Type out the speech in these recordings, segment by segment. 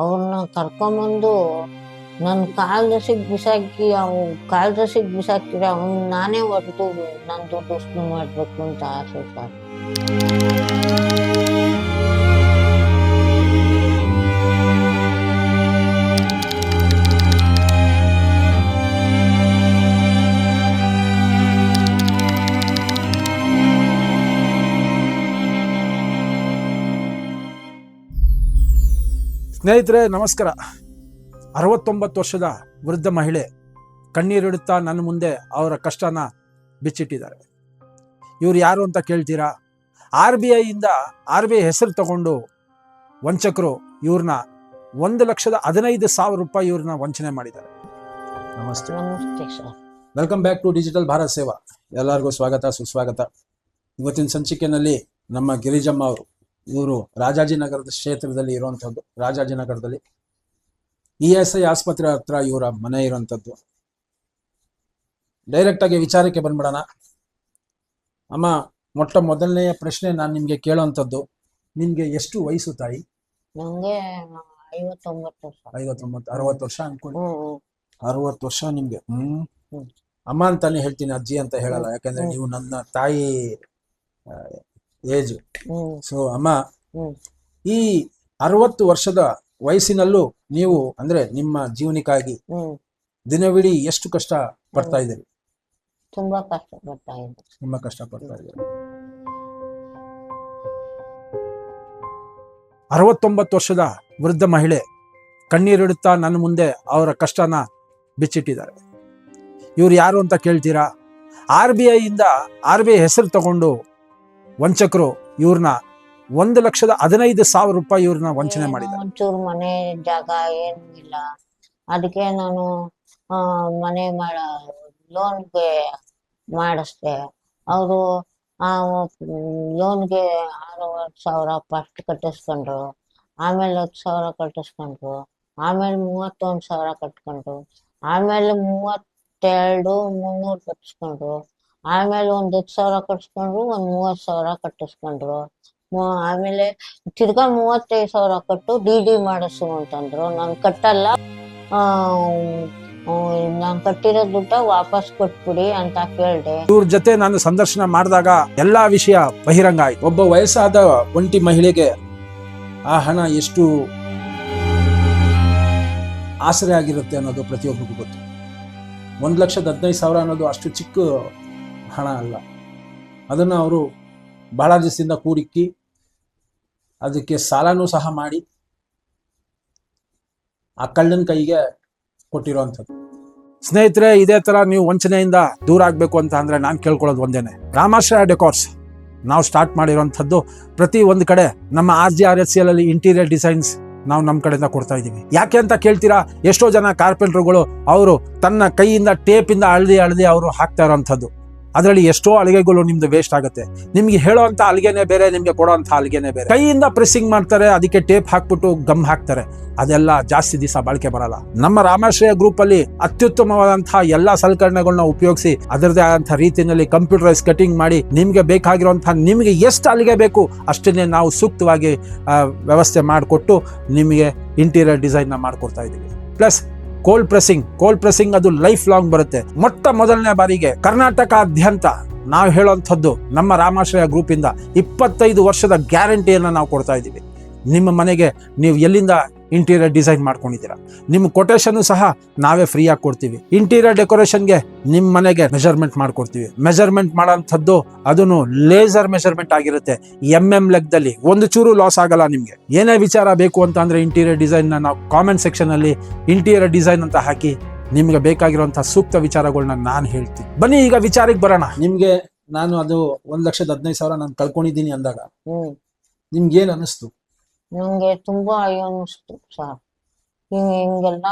ಅವ್ರನ್ನ ಕರ್ಕೊಂಬಂದು ನನ್ನ ಕಾಲ್ದಸಿಗೆ ಬಿಸಾಕಿ ಕಾಲ್ದಸಿಗೆ ಬಿಸಾಕಿದ್ರೆ ಅವ್ನು ನಾನೇ ಹೊರಟು ನಾನು ದುಡ್ಡು ವಸೂಲು ಮಾಡಬೇಕು ಅಂತ ಆಸೆ ಸರ್. ಸ್ನೇಹಿತರೆ ನಮಸ್ಕಾರ. 69 ವರ್ಷದ ವೃದ್ಧ ಮಹಿಳೆ ಕಣ್ಣೀರಿಡುತ್ತಾ ನನ್ನ ಮುಂದೆ ಅವರ ಕಷ್ಟನ ಬಿಚ್ಚಿಟ್ಟಿದ್ದಾರೆ. ಇವ್ರು ಯಾರು ಅಂತ ಕೇಳ್ತೀರಾ? RBI ಹೆಸರು ತಗೊಂಡು ವಂಚಕರು ಇವ್ರನ್ನ 1,15,000 ರೂಪಾಯಿ ಇವ್ರನ್ನ ವಂಚನೆ ಮಾಡಿದ್ದಾರೆ. ನಮಸ್ತೆ. ನಮಸ್ತೆ sir. Welcome back to digital Bharat Seva. ಎಲ್ಲರಿಗೂ ಸ್ವಾಗತ ಸುಸ್ವಾಗತ. ಇವತ್ತಿನ ಸಂಚಿಕೆಯಲ್ಲಿ ನಮ್ಮ ಗಿರಿಜಮ್ಮ ಅವರು, ಇವರು ರಾಜಾಜಿನಗರದ ಕ್ಷೇತ್ರದಲ್ಲಿ ಇರುವಂಥದ್ದು. ರಾಜಾಜಿನಗರದಲ್ಲಿ ESI ಆಸ್ಪತ್ರೆ ಹತ್ರ ಇವರ ಮನೆ ಇರುವಂಥದ್ದು. ಡೈರೆಕ್ಟ್ ಆಗಿ ವಿಚಾರಕ್ಕೆ ಬಂದ್ಬಿಡೋಣ. ಅಮ್ಮ, ಮೊದಲನೆಯ ಪ್ರಶ್ನೆ ನಾನು ನಿಮ್ಗೆ ಕೇಳೋವಂಥದ್ದು, ನಿಮ್ಗೆ ಎಷ್ಟು ವಯಸ್ಸು ತಾಯಿ? ನಂಗೆ 59 ವರ್ಷ. 60 ವರ್ಷ ಅನ್ಕೊಳ್ಳಿ. 60 ವರ್ಷ ನಿಮ್ಗೆ. ಅಮ್ಮ ಅಂತಾನೆ ಹೇಳ್ತೀನಿ, ಅಜ್ಜಿ ಅಂತ ಹೇಳಲ್ಲ, ಯಾಕಂದ್ರೆ ನೀವು ನನ್ನ ತಾಯಿ ಏಜ್. ಸೊ ಅಮ್ಮ, ಈ 60 ವರ್ಷದ ವಯಸ್ಸಿನಲ್ಲೂ ನೀವು ಅಂದ್ರೆ ನಿಮ್ಮ ಜೀವನಕ್ಕಾಗಿ ದಿನವಿಡೀ ಎಷ್ಟು ಕಷ್ಟ ಪಡ್ತಾ ಇದ್ದೀರಿ? ತುಂಬಾ ಕಷ್ಟ ಪಡ್ತಾ ಇದ್ದೀನಿ. ತುಂಬಾ ಕಷ್ಟ ಪಡ್ತಾ ಇದ್ದೀರಿ. 69 ವರ್ಷದ ವೃದ್ಧ ಮಹಿಳೆ ಕಣ್ಣೀರಿಡುತ್ತಾ ನನ್ನ ಮುಂದೆ ಅವರ ಕಷ್ಟನ ಬಿಚ್ಚಿಟ್ಟಿದ್ದಾರೆ. ಇವ್ರು ಯಾರು ಅಂತ ಕೇಳ್ತೀರಾ? RBI ಹೆಸರು ತಗೊಂಡು ವಂಚಕರು ಇವ್ರನ್ನ 1,15,000 ರೂಪಾಯಿ ಇವ್ರನ್ನ ವಂಚನೆ ಮಾಡಿದ್ದಾರೆ. ಒಂಚೂರು ಮನೆ ಜಾಗ ಏನು ಇಲ್ಲ, ಅದಕ್ಕೆ ನಾನು ಮನೆ ಲೋನ್ಗೆ ಮಾಡಿಸ್ದೆ. ಅವರು ಲೋನ್ಗೆ 6,000 ಫಸ್ಟ್ ಕಟ್ಟಿಸ್ಕೊಂಡ್ರು, ಆಮೇಲೆ 10,000 ಕಟ್ಟಿಸ್ಕೊಂಡ್ರು, ಆಮೇಲೆ 31,000 ಕಟ್ಕೊಂಡ್ರು, ಆಮೇಲೆ 32,300 ಕಟ್ಟಿಸ್ಕೊಂಡ್ರು, ಆಮೇಲೆ 10,000 ಕಟ್ಸ್ಕೊಂಡ್ರು, 30,000 ಕಟ್ಟಿಸ್ಕೊಂಡ್ರು, ಆಮೇಲೆ ತಿರ್ಗಾ 35,000 ಕಟ್ಟು DD ಮಾಡಿಸು ಅಂತಂದ್ರು. ನಾನು ಕಟ್ಟಲ್ಲ, ನಾನು ಕಟ್ಟಿರೋ ದುಡ್ಡ ವಾಪಸ್ ಕೊಟ್ಬಿಡಿ ಅಂತ ಕೇಳ್ದೆ. ಇವ್ರ ಜೊತೆ ನಾನು ಸಂದರ್ಶನ ಮಾಡಿದಾಗ ಎಲ್ಲಾ ವಿಷಯ ಬಹಿರಂಗ ಆಯ್ತು. ಒಬ್ಬ ವಯಸ್ಸಾದ ಒಂಟಿ ಮಹಿಳೆಗೆ ಆ ಹಣ ಎಷ್ಟು ಆಸರೆ ಆಗಿರುತ್ತೆ ಅನ್ನೋದು ಪ್ರತಿಯೊಬ್ಬರಿಗೂ ಗೊತ್ತು. 1,15,000 ಅನ್ನೋದು ಅಷ್ಟು ಚಿಕ್ಕ ಹಣ ಅಲ್ಲ. ಅದನ್ನು ಅವರು ಬಹಳ ದಿವಸದಿಂದ ಕೂಡಿಕ್ಕಿ ಅದಕ್ಕೆ ಸಾಲನೂ ಸಹ ಮಾಡಿ ಆ ಕಳ್ಳನ ಕೈಗೆ ಕೊಟ್ಟಿರೋಂಥದ್ದು. ಸ್ನೇಹಿತರೆ, ಇದೇ ತರ ನೀವು ವಂಚನೆಯಿಂದ ದೂರ ಆಗ್ಬೇಕು ಅಂತ ಅಂದ್ರೆ ನಾನು ಕೇಳ್ಕೊಳ್ಳೋದು ಒಂದೇನೆ, ರಾಮಾಶ್ರಯ ಡೆಕೋರ್ಸ್ ನಾವು ಸ್ಟಾರ್ಟ್ ಮಾಡಿರೋಂಥದ್ದು. ಪ್ರತಿ ಒಂದು ಕಡೆ ನಮ್ಮ RGRSCL ಅಲ್ಲಿ ಇಂಟೀರಿಯರ್ ಡಿಸೈನ್ಸ್ ನಾವು ನಮ್ಮ ಕಡೆಯಿಂದ ಕೊಡ್ತಾ ಇದೀವಿ. ಯಾಕೆ ಅಂತ ಕೇಳ್ತೀರಾ? ಎಷ್ಟೋ ಜನ ಕಾರ್ಪೆಂಟ್ರುಗಳು ಅವರು ತನ್ನ ಕೈಯಿಂದ ಟೇಪಿಂದ ಅಳ್ದಿ ಅವರು ಹಾಕ್ತಾ ಇರೋಂಥದ್ದು. ಅದರಲ್ಲಿ ಎಷ್ಟೋ ಅಳಿಗೆಗಳು ನಿಮ್ದು ವೇಸ್ಟ್ ಆಗುತ್ತೆ. ನಿಮ್ಗೆ ಹೇಳೋಂಥ ಅಲ್ಲಿಗೆನೆ ಬೇರೆ, ನಿಮ್ಗೆ ಕೊಡೋಂಥ ಅಲ್ಲಿಗೆನೆ ಬೇರೆ. ಕೈಯಿಂದ ಪ್ರೆಸ್ಸಿಂಗ್ ಮಾಡ್ತಾರೆ, ಅದಕ್ಕೆ ಟೇಪ್ ಹಾಕ್ಬಿಟ್ಟು ಗಮ್ ಹಾಕ್ತಾರೆ. ಅದೆಲ್ಲ ಜಾಸ್ತಿ ದಿವಸ ಬಾಳಿಕೆ ಬರಲ್ಲ. ನಮ್ಮ ರಾಮಾಶ್ರಯ ಗ್ರೂಪ್ ಅಲ್ಲಿ ಅತ್ಯುತ್ತಮವಾದಂತಹ ಎಲ್ಲಾ ಸಲಕರಣೆಗಳನ್ನ ಉಪಯೋಗಿಸಿ ಅದರದೇ ಆದಂತಹ ರೀತಿಯಲ್ಲಿ ಕಂಪ್ಯೂಟರೈಸ್ ಕಟಿಂಗ್ ಮಾಡಿ ನಿಮ್ಗೆ ಬೇಕಾಗಿರುವಂತಹ, ನಿಮ್ಗೆ ಎಷ್ಟು ಅಲ್ಲಿಗೆ ಬೇಕು ಅಷ್ಟನ್ನೇ ನಾವು ಸೂಕ್ತವಾಗಿ ವ್ಯವಸ್ಥೆ ಮಾಡಿಕೊಟ್ಟು ನಿಮಗೆ ಇಂಟೀರಿಯರ್ ಡಿಸೈನ್ ನ ಮಾಡ್ಕೊಡ್ತಾ ಇದ್ದೀವಿ. ಪ್ಲಸ್ ಕೋಲ್ಡ್ ಪ್ರೆಸ್ಸಿಂಗ್ ಅದು ಲೈಫ್ ಲಾಂಗ್ ಬರುತ್ತೆ. ಮೊದಲನೇ ಬಾರಿಗೆ ಕರ್ನಾಟಕಾದ್ಯಂತ ನಾವು ಹೇಳೋಂಥದ್ದು ನಮ್ಮ ರಾಮಾಶ್ರಯ ಗ್ರೂಪ್ ಇಂದ 25 ವರ್ಷದ ಗ್ಯಾರಂಟಿಯನ್ನ ನಾವು ಕೊಡ್ತಾ ಇದ್ದೀವಿ. ನಿಮ್ಮ ಮನೆಗೆ ನೀವು ಎಲ್ಲಿಂದ ಇಂಟೀರಿಯರ್ ಡಿಸೈನ್ ಮಾಡ್ಕೊಂಡಿದ್ದೀರಾ, ನಿಮ್ಮ ಕೊಟೇಶನ್ ಸಹ ನಾವೇ ಫ್ರೀ ಆಗಿ ಕೊಡ್ತೀವಿ. ಇಂಟೀರಿಯರ್ ಡೆಕೋರೇಷನ್ಗೆ ನಿಮ್ಮ ಮನೆಗೆ ಮೆಜರ್ಮೆಂಟ್ ಮಾಡ್ಕೊಡ್ತೀವಿ. ಮೆಜರ್ಮೆಂಟ್ ಮಾಡೋಂಥದ್ದು ಅದನ್ನು ಲೇಸರ್ ಮೆಜರ್ಮೆಂಟ್ ಆಗಿರುತ್ತೆ. MM ಲೆಕ್ಕದಲ್ಲಿ ಒಂದು ಚೂರು ಲಾಸ್ ಆಗಲ್ಲ. ನಿಮ್ಗೆ ಏನೇ ವಿಚಾರ ಬೇಕು ಅಂತ ಅಂದ್ರೆ ಇಂಟೀರಿಯರ್ ಡಿಸೈನ್ ನಾವು ಕಾಮೆಂಟ್ ಸೆಕ್ಷನ್ ಅಲ್ಲಿ ಇಂಟೀರಿಯರ್ ಡಿಸೈನ್ ಅಂತ ಹಾಕಿ ನಿಮ್ಗೆ ಬೇಕಾಗಿರುವಂತಹ ಸೂಕ್ತ ವಿಚಾರಗಳನ್ನ ನಾನು ಹೇಳ್ತೀನಿ. ಬನ್ನಿ ಈಗ ವಿಚಾರಕ್ಕೆ ಬರೋಣ. ನಿಮ್ಗೆ ನಾನು ಅದು 1,15,000 ನಾನು ಕಳ್ಕೊಂಡಿದ್ದೀನಿ ಅಂದಾಗ ನಿಮ್ಗೆ ಏನ್ ಅನಿಸ್ತು? ನಂಗೆ ತುಂಬಾ ಅಯ್ಯೋ ಅನಿಸ್ತು ಸರ್. ಹಿಂಗೆಲ್ಲ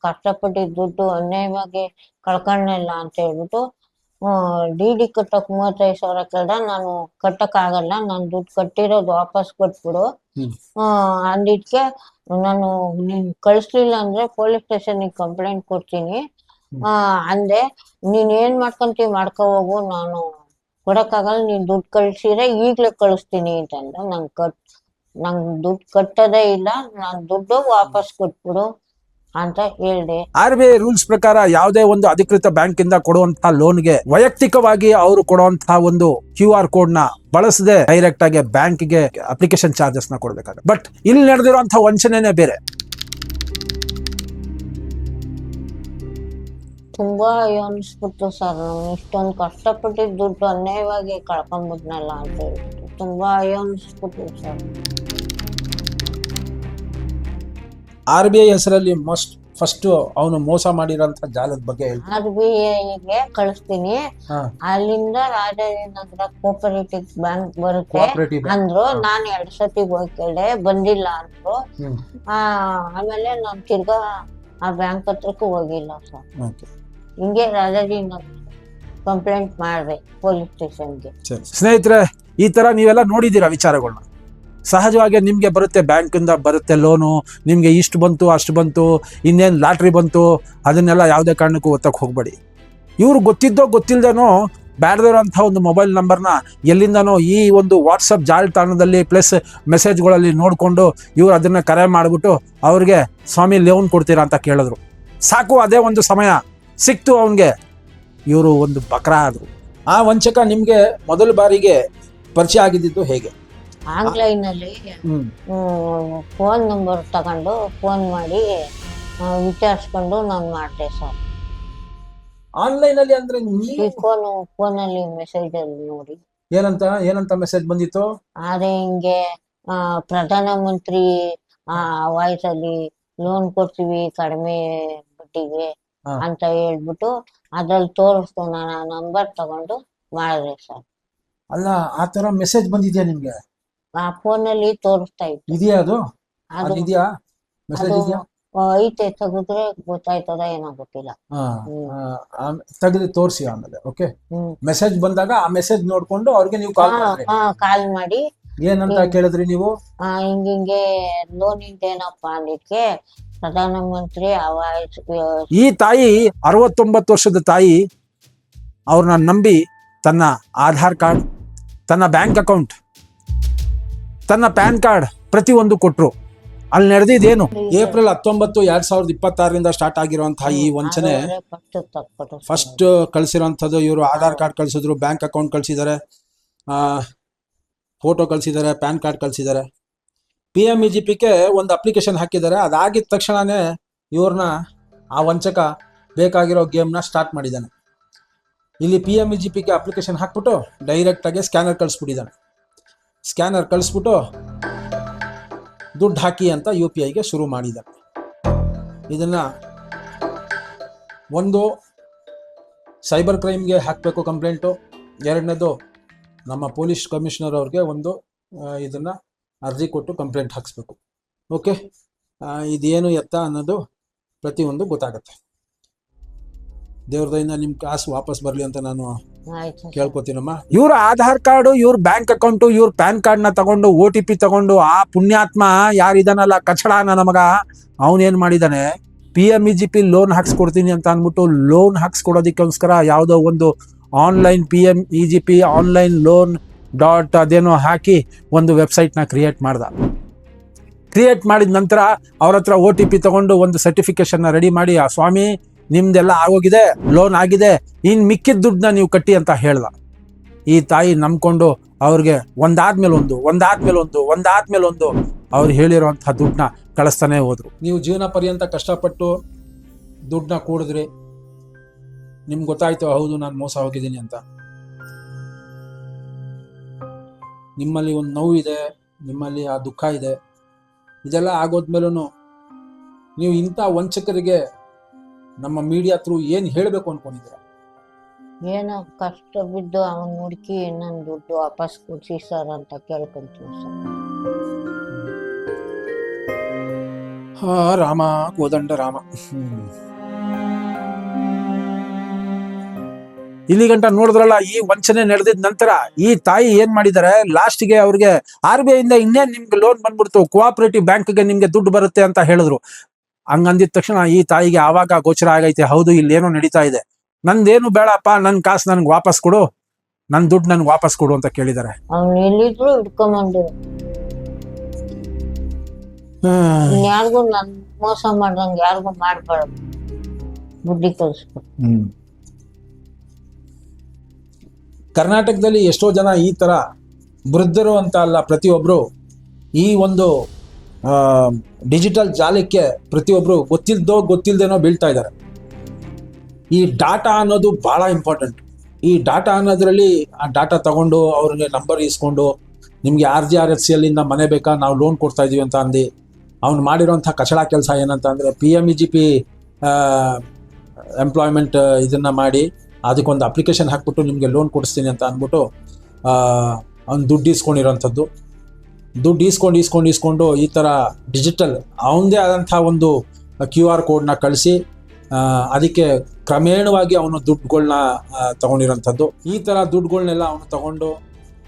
ಕಷ್ಟಪಟ್ಟಿದ್ದ ದುಡ್ಡು ಅನ್ಯಾಯವಾಗಿ ಕಳ್ಕೊಂಡಲ್ಲ ಅಂತ ಹೇಳ್ಬಿಟ್ಟು DD ಕಟ್ಟಕ್ 35,000 ಕೇಳ್ದ. ನಾನು ಕಟ್ಟಕ್ ಆಗಲ್ಲ, ನಾನು ದುಡ್ಡು ಕಟ್ಟಿರೋದು ವಾಪಸ್ ಕೊಟ್ಬಿಡು ಅಂದಿದ್ಕೆ ನಾನು ನೀನ್ ಕಳಿಸ್ಲಿಲ್ಲ ಅಂದ್ರೆ ಪೊಲೀಸ್ ಸ್ಟೇಷನ್ಗೆ ಕಂಪ್ಲೇಂಟ್ ಕೊಡ್ತೀನಿ ಅಂದೆ. ನೀನ್ ಏನ್ ಮಾಡ್ಕೊಂತೀವಿ ಮಾಡ್ಕೊ ಹೋಗು, ನಾನು ಕೊಡಕ್ಕಾಗಲ್ಲ, ನೀನ್ ದುಡ್ಡು ಕಳ್ಸಿದ್ರೆ ಈಗ್ಲೇ ಕಳಿಸ್ತೀನಿ ಅಂತಂದ. ನಂಗೆ ನಂಗ್ ದುಡ್ಡು ಕಟ್ಟೋದೇ ಇಲ್ಲ, ನಾನ್ ದುಡ್ಡು ವಾಪಸ್ ಕೊಟ್ಬಿಡು ಅಂತ ಹೇಳ್ದೆ. RBI ರೂಲ್ಸ್ ಪ್ರಕಾರ ಯಾವುದೇ ಒಂದು ಅಧಿಕೃತ ಬ್ಯಾಂಕ್ ಇಂದ ಕೊಡುವಂತಹ ಲೋನ್ಗೆ ವೈಯಕ್ತಿಕವಾಗಿ ಅವರು ಕೊಡುವಂತಹ ಒಂದು QR ಕೋಡ್ ನ ಬಳಸದೆ ಡೈರೆಕ್ಟ್ ಆಗಿ ಬ್ಯಾಂಕ್ಗೆ ಅಪ್ಲಿಕೇಶನ್ ಚಾರ್ಜಸ್ ನ ಕೊಡ್ಬೇಕಾಗುತ್ತೆ. ಬಟ್ ಇಲ್ಲಿ ನಡೆದಿರುವಂತಹ ವಂಚನೆನೇ ಬೇರೆ. ತುಂಬಾ ಅನ್ಸ್ಬಿಟ್ಟು ಸರ್, ನಾನು ಇಷ್ಟೊಂದು ಕಷ್ಟಪಟ್ಟಿದ್ದ ದುಡ್ಡು ಅನ್ಯಾಯವಾಗಿ ಕಳ್ಕೊಂಡ್ಬಿಟ್ನಲ್ಲ ಅಂತ ಹೇಳ್ಬಿಟ್ಟು ತುಂಬಾ ಅನ್ಸ್ಬಿಟ್ಟು ಸರ್. RBI ಹೆಸರಲ್ಲಿ ಫಸ್ಟ್ ಅವನು ಮೋಸ ಮಾಡಿರೋಂಥ ಜಾಲದ ಬಗ್ಗೆ RBIಗೆ ಕಳಿಸ್ತೀನಿ, ಅಲ್ಲಿಂದ ರಾಜಾಜಿನಗರ ಕೋಪರೇಟಿವ್ ಬ್ಯಾಂಕ್ ಬರುತ್ತೆ ಅಂದ್ರು. ನಾನು 2 ಸತಿ ಹೋಗಿ ಕೇಳಿದೆ, ಬಂದಿಲ್ಲ ಅಂದ್ರು. ಆಮೇಲೆ ನಾನು ತಿರ್ಗಾ ಆ ಬ್ಯಾಂಕ್ ಹತ್ರಕ್ಕೂ ಹೋಗಿಲ್ಲ ಸರ್. ಹಿಂಗೆ ರಾಜಾಜಿನಗರ ಕಂಪ್ಲೇಂಟ್ ಮಾಡಿದೆ ಪೊಲೀಸ್ ಸ್ಟೇಷನ್ಗೆ. ಸ್ನೇಹಿತರೆ, ಈ ತರ ನೀವೆಲ್ಲ ನೋಡಿದ್ದೀರಾ ವಿಚಾರಗಳನ್ನ. ಸಹಜವಾಗಿ ನಿಮ್ಗೆ ಬರುತ್ತೆ, ಬ್ಯಾಂಕ್ ಇಂದ ಬರುತ್ತೆ ಲೋನು, ನಿಮ್ಗೆ ಇಷ್ಟು ಬಂತು ಅಷ್ಟು ಬಂತು, ಇನ್ನೇನು ಲಾಟ್ರಿ ಬಂತು, ಅದನ್ನೆಲ್ಲ ಯಾವುದೇ ಕಾರಣಕ್ಕೂ ಒತ್ತಕ್ಕೆ ಹೋಗ್ಬೇಡಿ. ಇವ್ರು ಗೊತ್ತಿದ್ದೋ ಗೊತ್ತಿಲ್ದೇನೋ ಬ್ಯಾಡ್ದಿರೋಂಥ ಒಂದು ಮೊಬೈಲ್ ನಂಬರ್ನ ಎಲ್ಲಿಂದನೋ ಈ ಒಂದು ವಾಟ್ಸಪ್ ಜಾಲತಾಣದಲ್ಲಿ ಪ್ಲಸ್ ಮೆಸೇಜ್ಗಳಲ್ಲಿ ನೋಡಿಕೊಂಡು ಇವ್ರು ಅದನ್ನ ಕರೆ ಮಾಡಿಬಿಟ್ಟು ಅವ್ರಿಗೆ ಸ್ವಾಮಿ ಲೋನ್ ಕೊಡ್ತೀರಾ ಅಂತ ಕೇಳಿದ್ರು. ಸಾಕು, ಅದೇ ಒಂದು ಸಮಯ ಸಿಕ್ತು ಅವನಿಗೆ. ಇವರು ಒಂದು ಬಕ್ರಾ ಆದ್ರು. ಆ ವಂಚಕ ನಿಮ್ಗೆ ಮೊದಲ ಬಾರಿಗೆ ಪರಿಚಯ ಆಗಿದ್ದು ಹೇಗೆ? ಆನ್ಲೈನ್ ಅಲ್ಲಿ ಫೋನ್ ನಂಬರ್ ತಗೊಂಡು ಫೋನ್ ಮಾಡಿ ವಿಚಾರಿಸ್ಕೊಂಡು ನಾನು ಮಾಡ್ದೆ ಸರ್. ಆನ್ಲೈನ್ ಅಲ್ಲಿ ಅಂದ್ರೆ ಫೋನಲ್ಲಿ ಮೆಸೇಜ್ ಅಲ್ಲಿ ನೋಡಿ ಏನಂತ ಮೆಸೇಜ್ ಬಂದಿತ್ತು? ಅದೇ ಹಿಂಗೆ ಪ್ರಧಾನ ಮಂತ್ರಿ ವಾಯ್ಸ್ ಅಲ್ಲಿ ಲೋನ್ ಕೊಡ್ತೀವಿ ಕಡಿಮೆ ಬಡ್ಡಿಗೆ ಅಂತ ಹೇಳ್ಬಿಟ್ಟು ಅದ್ರಲ್ಲಿ ತೋರಿಸ್ತು. ನಾನು ಆ ನಂಬರ್ ತಗೊಂಡು ಮಾಡಿದೆ ಸರ್. ಅಲ್ಲ, ಆ ತರ ಮೆಸೇಜ್ ಬಂದಿದ್ಯಾ ನಿಮ್ಗೆ? ಆ ಫೋನ್ ಅಲ್ಲಿ ತೋರಿಸ್ತಾ ಇತ್ತು. ಇದೆಯಾ ಅದು? ಇದೆಯಾ ಮೆಸೇಜ್? ಇದೆಯಾ? ಐತೆ, ತೆಗೆದ್ರೆ ಗೊತ್ತಾಯ್ತದ ಏನೋ ಗೊತ್ತಿಲ್ಲ. ತೆಗೆದು ತೋರಿಸಿ ಆಮೇಲೆ. ಓಕೆ, ಮೆಸೇಜ್ ಬಂದಾಗ ಆ ಮೆಸೇಜ್ ನೋಡ್ಕೊಂಡು ಅವ್ರಿಗೆ ನೀವು ಕಾಲ್ ಮಾಡಿ ಏನಂತ ಕೇಳಿದ್ರಿ ನೀವು? ಹಿಂಗೆ ಲೋನ್ ಇದ್ದೇನಪ್ಪ ಅಂದಿದ್ಕೆ ಪ್ರಧಾನ ಮಂತ್ರಿ ಆವಾಸ್. ಈ ತಾಯಿ 69 ವರ್ಷದ ತಾಯಿ ಅವ್ರನ್ನ ನಂಬಿ ತನ್ನ ಆಧಾರ್ ಕಾರ್ಡ್, ತನ್ನ ಬ್ಯಾಂಕ್ ಅಕೌಂಟ್, ತನ್ನ ಪ್ಯಾನ್ ಕಾರ್ಡ್ ಪ್ರತಿಯೊಂದು ಕೊಟ್ರು. ಅಲ್ಲಿ ನಡೆದಿದ್ದೇನು? ಏಪ್ರಿಲ್ 19, 2026 ಸ್ಟಾರ್ಟ್ ಆಗಿರುವಂತಹ ಈ ವಂಚನೆ ಫಸ್ಟ್ ಕಳಿಸಿರುವಂಥದ್ದು. ಇವರು ಆಧಾರ್ ಕಾರ್ಡ್ ಕಳಿಸಿದ್ರು, ಬ್ಯಾಂಕ್ ಅಕೌಂಟ್ ಕಳಿಸಿದ್ದಾರೆ, ಫೋಟೋ ಕಳಿಸಿದ್ದಾರೆ, ಪ್ಯಾನ್ ಕಾರ್ಡ್ ಕಳಿಸಿದ್ದಾರೆ. PMEGPಗೆ ಒಂದು ಅಪ್ಲಿಕೇಶನ್ ಹಾಕಿದ್ದಾರೆ. ಅದಾಗಿದ ತಕ್ಷಣನೇ ಇವ್ರನ್ನ ಆ ವಂಚಕ ಬೇಕಾಗಿರೋ ಗೇಮ್ನ ಸ್ಟಾರ್ಟ್ ಮಾಡಿದ್ದಾನೆ. ಇಲ್ಲಿ PMEGPಗೆ ಅಪ್ಲಿಕೇಶನ್ ಹಾಕ್ಬಿಟ್ಟು ಡೈರೆಕ್ಟಾಗಿ ಸ್ಕ್ಯಾನರ್ ಕಳಿಸ್ಬಿಟ್ಟಿದ್ದಾನೆ. ಸ್ಕ್ಯಾನರ್ ಕಳಿಸ್ಬಿಟ್ಟು ದುಡ್ಡು ಹಾಕಿ ಅಂತ UPIಗೆ ಶುರು ಮಾಡಿದ್ದಾನೆ. ಇದನ್ನು ಒಂದು ಸೈಬರ್ ಕ್ರೈಮ್ಗೆ ಹಾಕಬೇಕು ಕಂಪ್ಲೇಂಟು, ಎರಡನೇದು ನಮ್ಮ ಪೊಲೀಸ್ ಕಮಿಷನರ್ ಅವ್ರಿಗೆ ಒಂದು ಇದನ್ನು ಅರ್ಜಿ ಕೊಟ್ಟು ಕಂಪ್ಲೇಂಟ್ ಹಾಕಿಸ್ಬೇಕು. ಓಕೆ, ಇದೇನು ಎತ್ತ ಅನ್ನೋದು ಪ್ರತಿಯೊಂದು ಗೊತ್ತಾಗತ್ತೆ. ದೇವ್ರ ದಯಿಂದ ನಿಮ್ಮ ಕಾಸು ವಾಪಸ್ ಬರಲಿ ಅಂತ ನಾನು ಕೇಳ್ಕೊತೀನಮ್ಮ. ಇವ್ರ ಆಧಾರ್ ಕಾರ್ಡು, ಇವ್ರ ಬ್ಯಾಂಕ್ ಅಕೌಂಟು, ಇವ್ರ ಪ್ಯಾನ್ ಕಾರ್ಡ್ನ ತಗೊಂಡು OTP ತಗೊಂಡು ಆ ಪುಣ್ಯಾತ್ಮ ಯಾರಿದಾನಲ್ಲ ಕಚಡ ನನ್ನ ಮಗ, ಅವನೇನು ಮಾಡಿದ್ದಾನೆ, PMEGP ಲೋನ್ ಹಾಕ್ಸ್ಕೊಡ್ತೀನಿ ಅಂತ ಅಂದ್ಬಿಟ್ಟು ಲೋನ್ ಹಾಕ್ಸ್ಕೊಡೋದಕ್ಕೋಸ್ಕರ ಯಾವುದೋ ಒಂದು ಆನ್ಲೈನ್ PMEGP ಆನ್ಲೈನ್ ಲೋನ್ ಅದೇನೋ ಹಾಕಿ ಒಂದು ವೆಬ್ಸೈಟ್ನ ಕ್ರಿಯೇಟ್ ಮಾಡಿದ ನಂತರ ಅವ್ರ ಹತ್ರ OTP ತಗೊಂಡು ಒಂದು ಸರ್ಟಿಫಿಕೇಶನ್ನ ರೆಡಿ ಮಾಡಿ, ಆ ಸ್ವಾಮಿ ನಿಮ್ದೆಲ್ಲ ಆಗೋಗಿದೆ, ಲೋನ್ ಆಗಿದೆ, ಇನ್ನು ಮಿಕ್ಕಿದ ದುಡ್ಡನ್ನ ನೀವು ಕಟ್ಟಿ ಅಂತ ಹೇಳ್ದ. ಈ ತಾಯಿ ನಂಬ್ಕೊಂಡು ಅವ್ರಿಗೆ ಒಂದಾದ್ಮೇಲೆ ಒಂದು ಅವ್ರು ಹೇಳಿರೋಂಥ ದುಡ್ಡನ್ನ ಕಳಿಸ್ತಾನೆ ಹೋದ್ರು. ನೀವು ಜೀವನ ಪರ್ಯಂತ ಕಷ್ಟಪಟ್ಟು ದುಡ್ಡನ್ನ ಕೂಡಿದ್ರಿ, ನಿಮ್ಗೆ ಗೊತ್ತಾಯ್ತು ಹೌದು ನಾನು ಮೋಸ ಹೋಗಿದ್ದೀನಿ ಅಂತ. ನಿಮ್ಮಲ್ಲಿ ಒಂದು ನೋವಿದೆ, ನಿಮ್ಮಲ್ಲಿ ಆ ದುಃಖ ಇದೆ. ಇದೆಲ್ಲ ಆಗೋದ್ಮೇಲೂ ನೀವು ಇಂಥ ವಂಚಕರಿಗೆ ನಮ್ಮ ಮೀಡಿಯಾ ಥ್ರೂ ಏನು ಹೇಳಬೇಕು ಅನ್ಕೊಂಡಿದ್ದೀರಾ? ಏನೋ ಕಷ್ಟ ಬಿದ್ದು ಅವನ್ ಹುಡುಕಿ ನನ್ನ ದುಡ್ಡು ವಾಪಸ್ ಕೊಡ್ಸಿ ಸರ್ ಅಂತ ಕೇಳ್ಕೊಂತೀವಿ ಸರ್. ರಾಮ ಕೋದಂಡ ರಾಮ. ಇಲ್ಲಿ ಗಂಟ ನೋಡಿದ್ರಲ್ಲ, ಈ ವಂಚನೆ ನಡೆದಿದ ನಂತರ ಈ ತಾಯಿ ಏನ್ ಮಾಡಿದ್ದಾರೆ, ಲಾಸ್ಟ್ಗೆ ಅವ್ರಿಗೆ RBI ಇಂದ ಇನ್ನೇನ್ ನಿಮ್ಗೆ ಲೋನ್ ಬಂದ್ಬಿಡ್ತು, ಕೋಆಪರೇಟಿವ್ ಬ್ಯಾಂಕ್ಗೆ ನಿಮ್ಗೆ ದುಡ್ಡು ಬರುತ್ತೆ ಅಂತ ಹೇಳಿದ್ರು. ಹಂಗಂದಿದ ತಕ್ಷಣ ಈ ತಾಯಿಗೆ ಆವಾಗ ಗೋಚರ ಆಗೈತೆ, ಹೌದು ಇಲ್ಲೇನೋ ನಡೀತಾ ಇದೆ, ನಂದೇನು ಬೇಡಪ್ಪ, ನನ್ ಕಾಸು ನನ್ಗೆ ವಾಪಸ್ ಕೊಡು, ನನ್ ದುಡ್ಡು ನನ್ಗೆ ವಾಪಸ್ ಕೊಡು ಅಂತ ಕೇಳಿದ್ದಾರೆ. ಇನ್ಯಾರಿಗೂ ನನ್ ಮೋಸ ಮಾಡ್ದಂಗೆ ಯಾರಿಗೂ ಮಾಡ್ಬಾರ್ದು, ಬುದ್ಧಿ ಕಲಿಸ್ಬೇಕು. ಕರ್ನಾಟಕದಲ್ಲಿ ಎಷ್ಟೋ ಜನ ಈ ತರ ವೃದ್ಧರು ಅಂತ ಅಲ್ಲ, ಪ್ರತಿಯೊಬ್ರು ಈ ಒಂದು ಡಿಜಿಟಲ್ ಜಾಲಕ್ಕೆ ಪ್ರತಿಯೊಬ್ರು ಗೊತ್ತಿಲ್ದೇನೋ ಬೀಳ್ತಾ ಇದ್ದಾರೆ. ಈ ಡಾಟಾ ಅನ್ನೋದು ಬಹಳ ಇಂಪಾರ್ಟೆಂಟ್. ಈ ಡಾಟಾ ಅನ್ನೋದ್ರಲ್ಲಿ ಆ ಡಾಟಾ ತಗೊಂಡು ಅವ್ರಿಗೆ ನಂಬರ್ ಇಸ್ಕೊಂಡು ನಿಮ್ಗೆ RGRFCL ಇಂದ ಮನೆ ಬೇಕಾ, ನಾವು ಲೋನ್ ಕೊಡ್ತಾ ಇದೀವಿ ಅಂತ ಅಂದು ಅವ್ನು ಮಾಡಿರೋಂಥ ಕಚಡ ಕೆಲಸ ಏನಂತ ಅಂದ್ರೆ PMEGP ಎಂಪ್ಲಾಯ್ಮೆಂಟ್ ಇದನ್ನ ಮಾಡಿ ಅದಕ್ಕೊಂದು ಅಪ್ಲಿಕೇಶನ್ ಹಾಕ್ಬಿಟ್ಟು ನಿಮಗೆ ಲೋನ್ ಕೊಡಿಸ್ತೀನಿ ಅಂತ ಅಂದ್ಬಿಟ್ಟು ಅವ್ನು ದುಡ್ಡು ಇಸ್ಕೊಂಡಿರೋಂಥದ್ದು. ದುಡ್ಡು ಇಸ್ಕೊಂಡು ಈ ಥರ ಡಿಜಿಟಲ್ ಅವನದೇ ಆದಂಥ ಒಂದು QR ಕೋಡ್ನ ಕಳಿಸಿ ಅದಕ್ಕೆ ಕ್ರಮೇಣವಾಗಿ ಅವನು ದುಡ್ಡುಗಳನ್ನ ತಗೊಂಡಿರೋಂಥದ್ದು. ಈ ಥರ ದುಡ್ಡುಗಳನ್ನೆಲ್ಲ ಅವನು ತಗೊಂಡು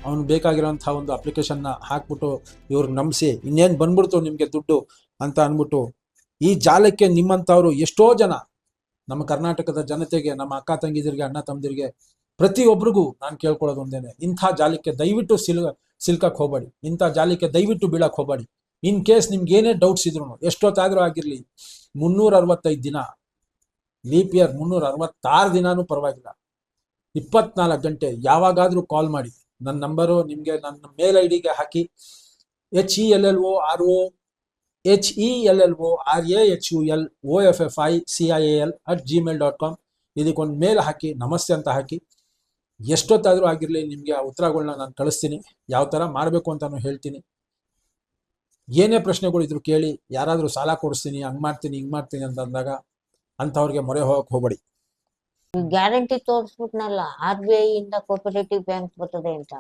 ಅವನು ಬೇಕಾಗಿರೋಂಥ ಒಂದು ಅಪ್ಲಿಕೇಶನ್ನ ಹಾಕ್ಬಿಟ್ಟು ಇವ್ರಿಗೆ ನಂಬಿಸಿ ಇನ್ನೇನು ಬಂದ್ಬಿಡ್ತು ನಿಮಗೆ ದುಡ್ಡು ಅಂತ ಅಂದ್ಬಿಟ್ಟು ಈ ಜಾಲಕ್ಕೆ ನಿಮ್ಮಂಥವ್ರು ಎಷ್ಟೋ ಜನ, ನಮ್ಮ ಕರ್ನಾಟಕದ ಜನತೆಗೆ, ನಮ್ಮ ಅಕ್ಕ ತಂಗಿದಿರಿಗೆ, ಅಣ್ಣ ತಮ್ಮದಿರಿಗೆ, ಪ್ರತಿಯೊಬ್ಬರಿಗೂ ನಾನು ಕೇಳ್ಕೊಳ್ಳೋದು ಒಂದೇನೆ, ಇಂಥ ಜಾಲಕ್ಕೆ ದಯವಿಟ್ಟು ಸಿಲ್ಕಕ್ಕೆ ಹೋಗಬೇಡಿ, ಇಂಥ ಜಾಲಕ್ಕೆ ದಯವಿಟ್ಟು ಬೀಳಕ್ಕೆ ಹೋಗಬೇಡಿ. ಇನ್ ಕೇಸ್ ನಿಮ್ಗೆ ಏನೇ ಡೌಟ್ಸ್ ಇದ್ರು ಎಷ್ಟೊತ್ತಾದ್ರೂ ಆಗಿರಲಿ, 365 ದಿನ ಲೀಪ್ ಇಯರ್, 366 ದಿನಾನೂ ಪರವಾಗಿಲ್ಲ, 24 ಗಂಟೆ ಯಾವಾಗಾದ್ರೂ ಕಾಲ್ ಮಾಡಿ. ನನ್ನ ನಂಬರು ನಿಮಗೆ ನನ್ನ ಮೇಲ್ ಐಡಿಗೆ ಹಾಕಿ, HELLORAHULOFFICIAL@gmail.com ಇದಕ್ಕೊಂದು ಮೇಲ್ ಹಾಕಿ, ನಮಸ್ತೆ ಅಂತ ಹಾಕಿ. ಎಷ್ಟೊತ್ತಾದ್ರೂ ಆಗಿರಲಿ ನಿಮಗೆ ಆ ಉತ್ತರಗಳನ್ನ ನಾನು ಕಳಿಸ್ತೀನಿ, ಯಾವ ಥರ ಮಾಡಬೇಕು ಅಂತಾನು ಹೇಳ್ತೀನಿ. ಏನೇ ಪ್ರಶ್ನೆಗಳು ಇದ್ರು ಕೇಳಿ. ಯಾರಾದರೂ ಸಾಲ ಕೊಡಿಸ್ತೀನಿ, ಹಂಗೆ ಮಾಡ್ತೀನಿ ಹಿಂಗೆ ಮಾಡ್ತೀನಿ ಅಂತ ಅಂದಾಗ ಅಂಥವ್ರಿಗೆ ಮೊರೆ ಹೋಗಕ್ಕೆ ಹೋಗಬೇಡಿ. ಗ್ಯಾರಂಟಿ ತೋರಿಸ್ಬಿಟ್ನಲ್ಲ, RBI ಇಂದ ಕೋಪರೇಟಿವ್ ಬ್ಯಾಂಕ್ ಬರ್ತದೆ ಅಂತ,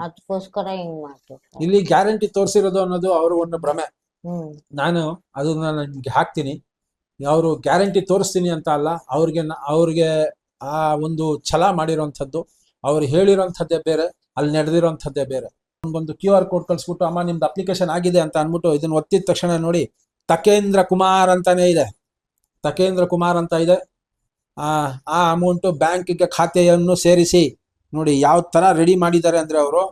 ಅದಕ್ಕೋಸ್ಕರ ಹಿಂಗ್ ಮಾಡ್ತಾರೆ. ಇಲ್ಲಿ ಗ್ಯಾರಂಟಿ ತೋರಿಸಿರೋದು ಅನ್ನೋದು ಅವರು ಒಂದು ಭ್ರಮೆ. ನಾನು ಅದನ್ನ ನಿಮ್ಗೆ ಹಾಕ್ತೀನಿ. ಅವರು ಗ್ಯಾರಂಟಿ ತೋರಿಸ್ತೀನಿ ಅಂತ ಅಲ್ಲ, ಅವ್ರಿಗೆ ಆ ಒಂದು ಛಲ ಮಾಡಿರೋಂಥದ್ದು, ಅವ್ರು ಹೇಳಿರೋಂಥದ್ದೇ ಬೇರೆ, ಅಲ್ಲಿ ನಡೆದಿರೋಂಥದ್ದೇ ಬೇರೆ. ಒಂದು QR ಕೋಡ್ ಕಳಿಸ್ಬಿಟ್ಟು ಅಮ್ಮ ನಿಮ್ದು ಅಪ್ಲಿಕೇಶನ್ ಆಗಿದೆ ಅಂತ ಅಂದ್ಬಿಟ್ಟು ಇದನ್ನ ಒತ್ತಿದ ತಕ್ಷಣ ನೋಡಿ ತಕೇಂದ್ರ ಕುಮಾರ್ ಅಂತಾನೆ ಇದೆ, ತಕೇಂದ್ರ ಕುಮಾರ್ ಅಂತ ಇದೆ. ಆ ಅಮೌಂಟು ಬ್ಯಾಂಕಿಗೆ ಖಾತೆಯನ್ನು ಸೇರಿಸಿ ನೋಡಿ ಯಾವ ಥರ ರೆಡಿ ಮಾಡಿದ್ದಾರೆ ಅಂದರೆ ಅವರು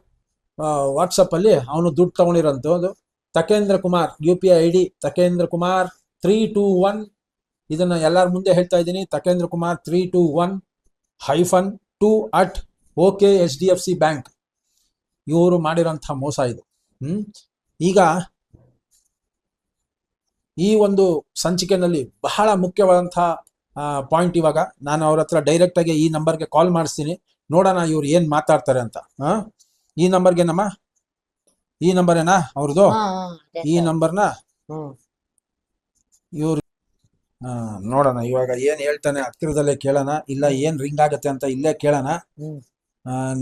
ವಾಟ್ಸಪ್ಪಲ್ಲಿ ಅವನು ದುಡ್ಡು ತಗೊಂಡಿರೋಂಥದ್ದು. ತಕೇಂದ್ರ ಕುಮಾರ್ UPI ID ತಕೇಂದ್ರ ಕುಮಾರ್ 321, ಇದನ್ನ ಎಲ್ಲರ ಮುಂದೆ ಹೇಳ್ತಾ ಇದ್ದೀನಿ, ತಕೇಂದ್ರ ಕುಮಾರ್ 321-2@OKHDFC ಬ್ಯಾಂಕ್. ಇವರು ಮಾಡಿರೋಂಥ ಮೋಸ ಇದು. ಈಗ ಈ ಒಂದು ಸಂಚಿಕೆಯಲ್ಲಿ ಬಹಳ ಮುಖ್ಯವಾದಂಥ ಪಾಯಿಂಟ್, ಇವಾಗ ನಾನು ಅವ್ರ ಹತ್ರ ಡೈರೆಕ್ಟ್ ಆಗಿ ಈ ನಂಬರ್ಗೆ ಕಾಲ್ ಮಾಡಿಸ್ತೀನಿ, ನೋಡೋಣ ಇವ್ರು ಏನ್ ಮಾತಾಡ್ತಾರೆ ಅಂತ. ಈ ನಂಬರ್ಗೆ ಈ ನಂಬರ್ ಏನಾ ಅವ್ರದ್ದು? ಈ ನಂಬರ್ನ ಇವ್ರು ನೋಡೋಣ ಇವಾಗ ಏನ್ ಹೇಳ್ತಾನೆ, ಹತ್ತಿರದಲ್ಲೇ ಕೇಳೋಣ, ಇಲ್ಲ ಏನ್ ರಿಂಗ್ ಆಗತ್ತೆ ಅಂತ ಇಲ್ಲೇ ಕೇಳೋಣ.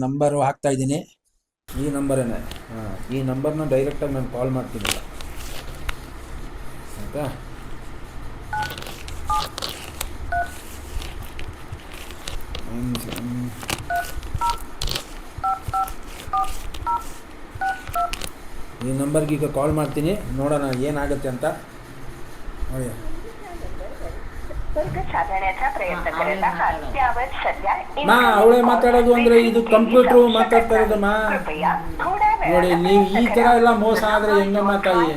ನಂಬರ್ ಹಾಕ್ತಾ ಇದ್ದೀನಿ, ಈ ನಂಬರೇನೆ. ಈ ನಂಬರ್ನ ಡೈರೆಕ್ಟ್ ಆಗಿ ನಾನು ಕಾಲ್ ಮಾಡ್ತೀನಿ ಆಯ್ತಾ. ಈ ನಂಬರ್ಗೆ ಈಗ ಕಾಲ್ ಮಾಡ್ತೀನಿ, ನೋಡೋಣ ಏನಾಗುತ್ತೆ ಅಂತ. ಅವಳೇ ಮಾತಾಡೋದು ಅಂದ್ರೆ ಇದು ಕಂಪ್ಯೂಟರ್ ಮಾತಾಡ್ತಾ ಇರೋದಮ್ಮ. ನೋಡಿ ನೀವು ಈ ತರ ಎಲ್ಲ ಮೋಸ ಆದ್ರೆ ಹೆಂಗಮ್ಮ ತಾಯಿ?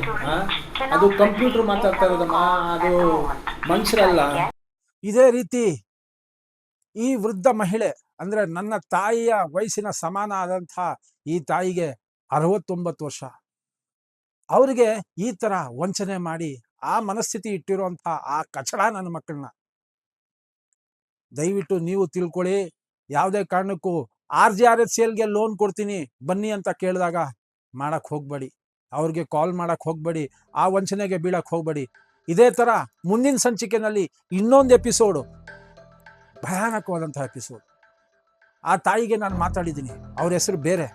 ಅದು ಕಂಪ್ಯೂಟರ್ ಮಾತಾಡ್ತಾ ಇರೋದಮ್ಮ, ಅದು ಮನುಷ್ಯರಲ್ಲ. ಇದೇ ರೀತಿ ಈ ವೃದ್ಧ ಮಹಿಳೆ ಅಂದ್ರೆ ನನ್ನ ತಾಯಿಯ ವಯಸ್ಸಿನ ಸಮಾನ ಆದಂಥ ಈ ತಾಯಿಗೆ 69 ವರ್ಷ. ಅವ್ರಿಗೆ ಈ ತರ ವಂಚನೆ ಮಾಡಿ ಆ ಮನಸ್ಥಿತಿ ಇಟ್ಟಿರುವಂತ ಆ ಕಚಡ ನನ್ನ ಮಕ್ಕಳನ್ನ ದಯವಿಟ್ಟು ನೀವು ತಿಳ್ಕೊಳ್ಳಿ. ಯಾವುದೇ ಕಾರಣಕ್ಕೂ RGRFCLಗೆ ಲೋನ್ ಕೊಡ್ತೀನಿ ಬನ್ನಿ ಅಂತ ಕೇಳಿದಾಗ ಮಾಡಕ್ ಹೋಗ್ಬೇಡಿ, ಅವ್ರಿಗೆ ಕಾಲ್ ಮಾಡಕ್ ಹೋಗ್ಬೇಡಿ, ಆ ವಂಚನೆಗೆ ಬೀಳಕ್ ಹೋಗ್ಬೇಡಿ. ಇದೇ ತರ ಮುಂದಿನ ಸಂಚಿಕೆಯಲ್ಲಿ ಇನ್ನೊಂದು ಎಪಿಸೋಡು, ಭಯಾನಕವಾದಂತಹ ಎಪಿಸೋಡ್. ಆ ತಾಯಿಗೆ ನಾನು ಮಾತಾಡಿದ್ದೀನಿ, ಅವ್ರ ಹೆಸರು ಬೇರೆ,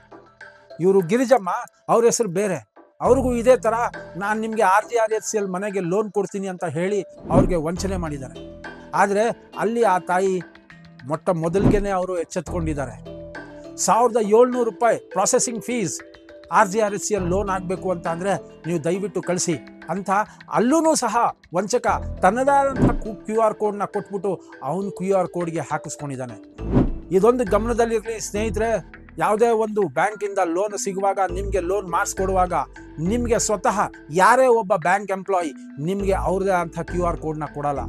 ಇವರು ಗಿರಿಜಮ್ಮ, ಅವ್ರ ಹೆಸರು ಬೇರೆ. ಅವ್ರಿಗೂ ಇದೇ ತರ ನಾನು ನಿಮ್ಗೆ RGRFCL ಮನೆಗೆ ಲೋನ್ ಕೊಡ್ತೀನಿ ಅಂತ ಹೇಳಿ ಅವ್ರಿಗೆ ವಂಚನೆ ಮಾಡಿದ್ದಾರೆ. ಆದರೆ ಅಲ್ಲಿ ಆ ತಾಯಿ ಮೊದಲಿಗೆನೆ ಅವರು ಎಚ್ಚೆತ್ಕೊಂಡಿದ್ದಾರೆ. 1700 ರೂಪಾಯಿ ಪ್ರಾಸೆಸಿಂಗ್ ಫೀಸ್ RGRFCL ಲೋನ್ ಆಗಬೇಕು ಅಂತ ಅಂದರೆ ನೀವು ದಯವಿಟ್ಟು ಕಳಿಸಿ ಅಂತ. ಅಲ್ಲೂ ಸಹ ವಂಚಕ ತನ್ನದಾದಂಥ QR ಕೋಡ್ನ ಕೊಟ್ಬಿಟ್ಟು ಅವನು QR ಕೋಡ್ಗೆ ಹಾಕಿಸ್ಕೊಂಡಿದ್ದಾನೆ. ಇದೊಂದು ಗಮನದಲ್ಲಿರಲಿ ಸ್ನೇಹಿತರೆ. ಯಾವುದೇ ಒಂದು ಬ್ಯಾಂಕಿಂದ ಲೋನ್ ಸಿಗುವಾಗ ನಿಮಗೆ ಲೋನ್ ಮಾಡಿಸ್ಕೊಡುವಾಗ ನಿಮಗೆ ಸ್ವತಃ ಯಾರೇ ಒಬ್ಬ ಬ್ಯಾಂಕ್ ಎಂಪ್ಲಾಯಿ ನಿಮಗೆ ಅವ್ರದೇ ಅಂತ QR ಕೋಡ್ನ ಕೊಡಲ್ಲ.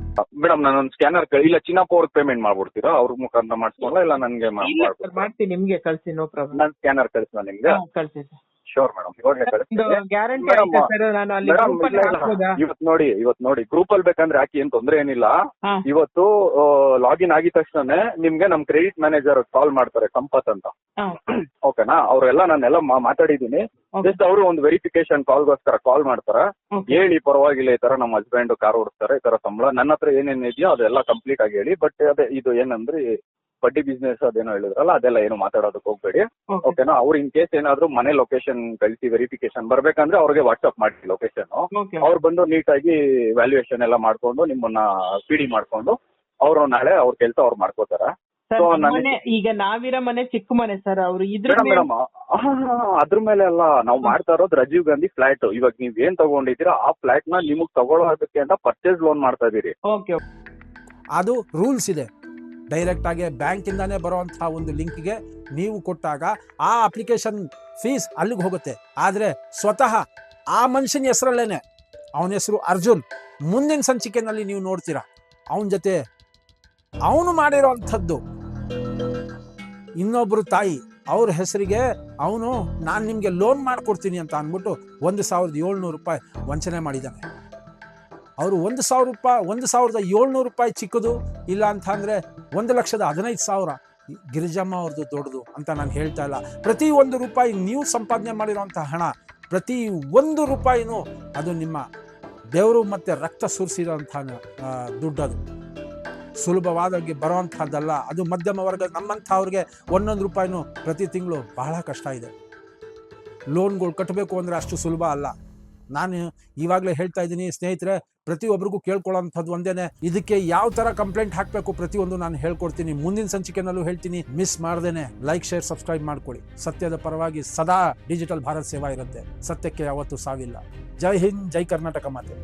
ಮೇಡಮ್ ನಾನೊಂದು ಸ್ಕ್ಯಾನರ್ ಇಲ್ಲ ಚಿನ್ನಪ್ಪ ಅವ್ರಿಗೆ ಪೇಮೆಂಟ್ ಮಾಡ್ಬಿಡ್ತೀರಾ ಅವ್ರ ಮುಖಾಂತರ ಮಾಡಿಸ್ಕೊಳ್ಳ ಇಲ್ಲ ನನಗೆ ಇಲ್ಲ ಸರ್ ಮಾಡ್ತೀನಿ, ನಿಮ್ಗೆ ಕಳ್ಸಿ, ನೋ ಪ್ರಾಬ್ಲಮ್. ನಾನು ಸ್ಕ್ಯಾನರ್ ಕಳಿಸ್ಲಾ ನಿಮ್ಗೆ? ಕಳ್ಸಿ ಸರ್. ಶೋರ್ ಮೇಡಮ್, ಇವಾಗಲೇ ಕಳಿಸ್ತೀನಿ. ಗ್ಯಾರಂಟಿ ಮೇಡಮ್, ಆಯ್ತಾ ಸರ್? ನಾನು ಅಲ್ಲಿ ಮೇಡಮ್, group ಅಲ್ಲಿ ಇಲ್ಲ, ಇಲ್ಲ. ಹಾಕ್ಬೋದಾ? ಇವತ್ತು ನೋಡಿ ಗ್ರೂಪ್ ಅಲ್ಲಿ ಬೇಕಂದ್ರೆ ಹಾಕಿ, ಏನ್ ತೊಂದ್ರೆ ಏನಿಲ್ಲ. ಹಾ. ಇವತ್ತು ಲಾಗಿನ್ ಆಗಿದ ತಕ್ಷಣ ನಿಮ್ಗೆ ನಮ್ ಕ್ರೆಡಿಟ್ ಮ್ಯಾನೇಜರ್ ಕಾಲ್ ಮಾಡ್ತಾರೆ, ಸಂಪತ್ ಅಂತ. ಹಾ. ಓಕೆನಾ? ಅವರೆಲ್ಲ ನಾನೆಲ್ಲ ಮಾತಾಡಿದೀನಿ. Okay. ಜಸ್ಟ್ ಅವರು ಒಂದು ವೆರಿಫಿಕೇಶನ್ ಕಾಲ್ಗೋಸ್ಕರ ಕಾಲ್ ಮಾಡ್ತಾರೆ. Okay. ಹೇಳಿ ಪರವಾಗಿಲ್ಲ, ಈ ತರ ನಮ್ಮ ಹಸ್ಬೆಂಡ್ ಕಾರ್ ಓಡಿಸ್ತಾರೆ, ಈ ತರ ಸಂಬಳ ನನ್ನ ಹತ್ರ ಏನೇನ್ ಇದೆಯೋ ಅದೆಲ್ಲ ಕಂಪ್ಲೀಟ್ ಆಗಿ ಹೇಳಿ. ಬಟ್ ಅದೇ ಇದು ಏನಂದ್ರೆ ಬಡ್ಡಿ ಬಿಸ್ನೆಸ್ ಅದೇನೋ ಹೇಳಿದ್ರಲ್ಲ, ಅದೆಲ್ಲ ಏನು ಮಾತಾಡೋದಕ್ಕೆ ಹೋಗ್ಬೇಡಿ. Okay. ಓಕೆನಾ? ಅವ್ರು ಇನ್ ಕೇಸ್ ಏನಾದ್ರು ಮನೆ ಲೊಕೇಶನ್ ಕಳಿಸಿ ವೆರಿಫಿಕೇಶನ್ ಬರ್ಬೇಕಂದ್ರೆ ಅವ್ರಿಗೆ ವಾಟ್ಸ್ಆಪ್ ಮಾಡಿ ಲೊಕೇಶನ್. Okay. ಅವ್ರು ಬಂದು ನೀಟಾಗಿ ವ್ಯಾಲ್ಯೂಯೇಷನ್ ಎಲ್ಲ ಮಾಡ್ಕೊಂಡು ನಿಮ್ಮನ್ನ PD ಮಾಡ್ಕೊಂಡು ಅವರು ನಾಳೆ ಅವ್ರ ಕೆಲಸ ಅವ್ರು ಮಾಡ್ಕೋತಾರ. ಸರ್, So, ನಮ್ಮ ನನಗೆ- ಮನೆ ಈಗ ನಾವಿರೋ ಮನೆ ಚಿಕ್ಕ ಮನೆ ಸರ್. ಅವ್ರು ಇದ್ರ ಮೇಡಮ್ ಅದ್ರ ಮೇಲೆ ಅಲ್ಲ, ನಾವು ಮಾಡ್ತಾ ಇರೋದು ರಾಜೀವ್ ಗಾಂಧಿ ಫ್ಲಾಟ್. ಇವಾಗ ನೀವ್ ಏನ್ ತಗೊಂಡಿದ್ದೀರಾ ಆ ಫ್ಲಾಟ್ ನ ನಿಮಗ್ ತಗೊಳ್ಳೋದಕ್ಕೆ ಅಂತ ಪರ್ಚೇಸ್ ಲೋನ್ ಮಾಡ್ತಾ ಇದೀರಿ. ಓಕೆ. ಅದು ರೂಲ್ಸ್ ಇದೆ. ಡೈರೆಕ್ಟ್ ಆಗಿ ಬ್ಯಾಂಕಿಂದಾನೇ ಬರುವಂತಹ ಒಂದು ಲಿಂಕ್ಗೆ ನೀವು ಕೊಟ್ಟಾಗ ಆ ಅಪ್ಲಿಕೇಶನ್ ಫೀಸ್ ಅಲ್ಲಿಗೆ ಹೋಗುತ್ತೆ. ಆದರೆ ಸ್ವತಃ ಆ ಮನುಷ್ಯನ ಹೆಸರಲ್ಲೇನೆ, ಅವನ ಹೆಸರು ಅರ್ಜುನ್, ಮುಂದಿನ ಸಂಚಿಕೆನಲ್ಲಿ ನೀವು ನೋಡ್ತೀರಾ ಅವನ ಜೊತೆ ಅವನು ಮಾಡಿರೋವಂಥದ್ದು ಇನ್ನೊಬ್ರು ತಾಯಿ ಅವ್ರ ಹೆಸರಿಗೆ ಅವನು ನಾನು ನಿಮಗೆ ಲೋನ್ ಮಾಡಿಕೊಡ್ತೀನಿ ಅಂತ ಅಂದ್ಬಿಟ್ಟು 1,700 ರೂಪಾಯಿ ವಂಚನೆ ಮಾಡಿದ್ದಾನೆ. ಅವರು 1,700 ರೂಪಾಯಿ ಚಿಕ್ಕದು, ಇಲ್ಲ ಅಂತ ಅಂದರೆ 1,15,000 ಗಿರಿಜಮ್ಮ ಅವ್ರದ್ದು ದೊಡ್ಡದು ಅಂತ ನಾನು ಹೇಳ್ತಾ ಇಲ್ಲ. ಪ್ರತಿ 1 ರೂಪಾಯಿ ನೀವು ಸಂಪಾದನೆ ಮಾಡಿರೋಂಥ ಹಣ, ಪ್ರತಿ 1 ರೂಪಾಯಿನೂ ಅದು ನಿಮ್ಮ ಬೆವರು ಮತ್ತು ರಕ್ತ ಸುರಿಸಿರೋಂಥ ದುಡ್ಡದು. ಸುಲಭವಾಗಿ ಬರೋವಂಥದ್ದಲ್ಲ ಅದು. ಮಧ್ಯಮ ವರ್ಗ ನಮ್ಮಂಥವ್ರಿಗೆ 1 ರೂಪಾಯಿನೂ ಪ್ರತಿ ತಿಂಗಳು ಬಹಳ ಕಷ್ಟ ಇದೆ. ಲೋನ್ಗಳು ಕಟ್ಟಬೇಕು ಅಂದರೆ ಅಷ್ಟು ಸುಲಭ ಅಲ್ಲ. ನಾನು ಇವಾಗಲೇ ಹೇಳ್ತಾ ಇದ್ದೀನಿ ಸ್ನೇಹಿತರೆ, ಪ್ರತಿಯೊಬ್ಬರಿಗೂ ಕೇಳ್ಕೊಳ್ಳೋಂಥದ್ದು ಒಂದೇನೆ, ಇದಕ್ಕೆ ಯಾವ ಥರ ಕಂಪ್ಲೇಂಟ್ ಹಾಕಬೇಕು ಪ್ರತಿಯೊಂದು ನಾನು ಹೇಳ್ಕೊಡ್ತೀನಿ. ಮುಂದಿನ ಸಂಚಿಕೆನಲ್ಲೂ ಹೇಳ್ತೀನಿ. ಮಿಸ್ ಮಾಡ್ದೇನೆ ಲೈಕ್, ಶೇರ್, ಸಬ್ಸ್ಕ್ರೈಬ್ ಮಾಡ್ಕೊಳ್ಳಿ. ಸತ್ಯದ ಪರವಾಗಿ ಸದಾ ಡಿಜಿಟಲ್ ಭಾರತ್ ಸೇವಾ ಇರುತ್ತೆ. ಸತ್ಯಕ್ಕೆ ಯಾವತ್ತೂ ಸಾವಿಲ್ಲ. ಜೈ ಹಿಂದ್, ಜೈ ಕರ್ನಾಟಕ ಮಾತೆ.